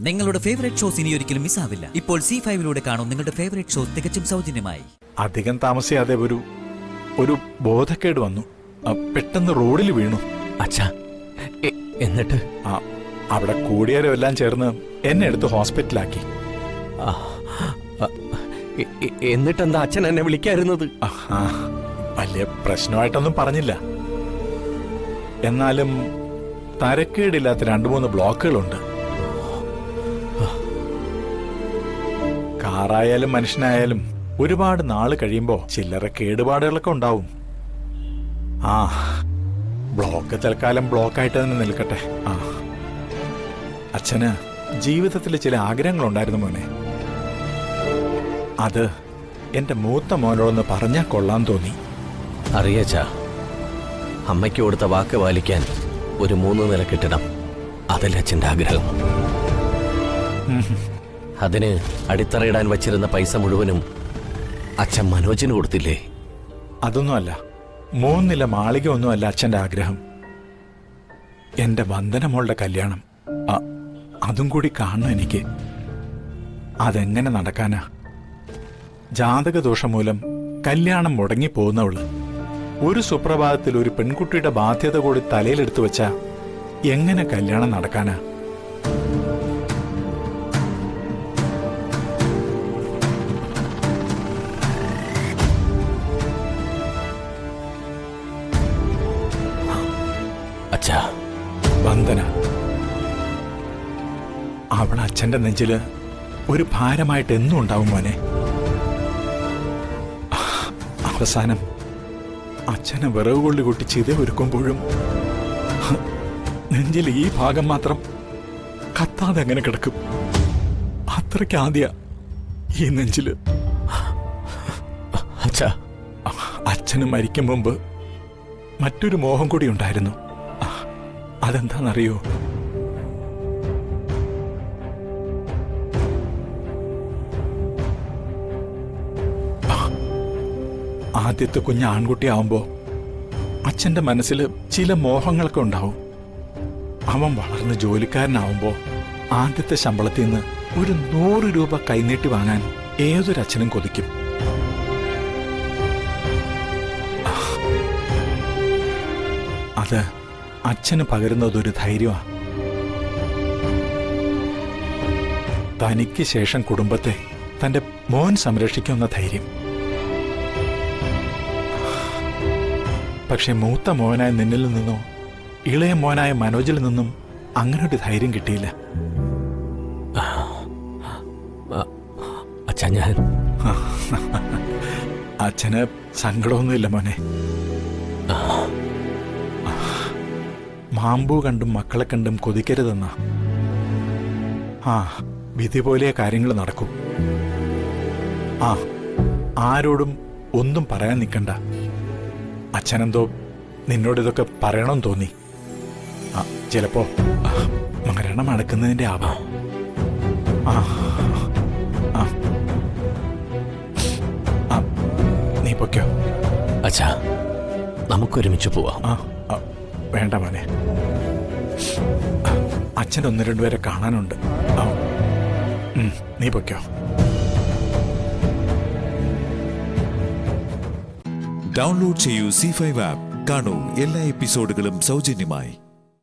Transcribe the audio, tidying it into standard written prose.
നിങ്ങളുടെ favourite shows ഇനി ഒരിക്കലും മിസ്സാവില്ല. ഇപ്പോൾ C5-ലൂടെ കാണും നിങ്ങളുടെ ഫേവറേറ്റ് ഷോസ് തികച്ചും സൗജന്യമായി. അധികം താമസിയാതെ ഒരു ബോധക്കേട് വന്നു. പെട്ടെന്ന് റോഡിൽ വീണു. അച്ഛാ, എന്നിട്ട് അവിടെ കൂടിയാരോ എല്ലാം ചേർന്ന് എന്നെ എടുത്ത് ഹോസ്പിറ്റലാക്കി. എന്നിട്ടെന്താ അച്ഛൻ എന്നെ വിളിക്കായിരുന്നത്? വലിയ പ്രശ്നമായിട്ടൊന്നും പറഞ്ഞില്ല. എന്നാലും തരക്കേടില്ലാത്ത 2-3 ബ്ലോക്കുകളുണ്ട്. കാറായാലും മനുഷ്യനായാലും ഒരുപാട് നാള് കഴിയുമ്പോ ചില്ലറ കേടുപാടുകളൊക്കെ ഉണ്ടാവും. ബ്ലോക്ക് തൽക്കാലം ബ്ലോക്കായിട്ട് തന്നെ നിൽക്കട്ടെ. അച്ഛന് ജീവിതത്തിൽ ചില ആഗ്രഹങ്ങളുണ്ടായിരുന്നു മോനെ. അത് എന്റെ മൂത്ത മോനോടൊന്ന് പറഞ്ഞാൽ കൊള്ളാൻ തോന്നി. അറിയാച്ചാ, അമ്മയ്ക്ക് കൊടുത്ത വാക്ക് പാലിക്കാൻ ഒരു 3 നില കെട്ടിടം, അതല്ല അച്ഛൻ്റെ ആഗ്രഹം. അതിന് അടിത്തറയിടാൻ വച്ചിരുന്ന പൈസ മുഴുവനും അച്ഛൻ മനോജിന് കൊടുത്തില്ലേ? അതൊന്നുമല്ല, 3 നില മാളിക ഒന്നുമല്ല അച്ഛൻ്റെ ആഗ്രഹം. എന്റെ വന്ദനമോളുടെ കല്യാണം, അതും കൂടി കാണണം എനിക്ക്. അതെങ്ങനെ നടക്കാനാ? ജാതകദോഷം മൂലം കല്യാണം മുടങ്ങിപ്പോകുന്നവള് ഒരു സുപ്രഭാതത്തിൽ ഒരു പെൺകുട്ടിയുടെ ബാധ്യത കൂടി തലയിലെടുത്തു വെച്ചാ എങ്ങനെ കല്യാണം നടക്കാനാ? അച്ഛാ, വന്ദന അവൾ അച്ഛന്റെ നെഞ്ചില് ഒരു ഭാരമായിട്ട് എന്നും ഉണ്ടാവും മോനെ. അവസാനം അച്ഛനെ വിറവ് കൊള്ളി കൂട്ടി ചിത ഒരുക്കുമ്പോഴും നെഞ്ചിൽ ഈ ഭാഗം മാത്രം കത്താതെ അങ്ങനെ കിടക്കും. അത്രയ്ക്ക് ആദ്യ ഈ നെഞ്ചില്. അച്ഛാ, അച്ഛന് മരിക്കും മുമ്പ് മറ്റൊരു മോഹം കൂടി ഉണ്ടായിരുന്നു. അതെന്താണെന്നറിയോ? ആദ്യത്തെ കുഞ്ഞ് ആൺകുട്ടിയാവുമ്പോ അച്ഛന്റെ മനസ്സിൽ ചില മോഹങ്ങളൊക്കെ ഉണ്ടാവും. അവൻ വളർന്ന് ജോലിക്കാരനാവുമ്പോ ആദ്യത്തെ ശമ്പളത്തിൽ നിന്ന് ഒരു 100 രൂപ കൈനീട്ടി വാങ്ങാൻ ഏതൊരച്ഛനും കൊതിക്കും. അത് അച്ഛന് പകരുന്നതൊരു ധൈര്യമാണ്. തനിക്ക് ശേഷം കുടുംബത്തെ തന്റെ മോൻ സംരക്ഷിക്കുന്ന ധൈര്യം. പക്ഷെ മൂത്ത മോനായ നിന്നിൽ നിന്നോ ഇളയ മോനായ മനോജിൽ നിന്നും അങ്ങനൊരു ധൈര്യം കിട്ടിയില്ല. അച്ഛന് സങ്കടമൊന്നുമില്ല മോനെ. മാമ്പൂ കണ്ടും മക്കളെ കണ്ടും കൊതിക്കരുതെന്ന വിധി പോലെ കാര്യങ്ങൾ നടക്കൂ. ആരോടും ഒന്നും പറയാൻ നിൽക്കണ്ട. അച്ഛനെന്തോ നിന്നോടിതൊക്കെ പറയണമെന്ന് തോന്നി. ചിലപ്പോ മരണം അടക്കുന്നതിന്റെ ആവാം. നീ പൊക്കോ. അച്ഛാ, നമുക്കൊരുമിച്ച് പോവാം. വേണ്ട മോനെ, അച്ഛൻ 1-2 പേരെ കാണാനുണ്ട്. നീ പൊക്കോ. ഡൗൺലോഡ് ചെയ്യൂ C5 ആപ്പ്. കാണൂ എല്ലാ എപ്പിസോഡുകളും സൗജന്യമായി.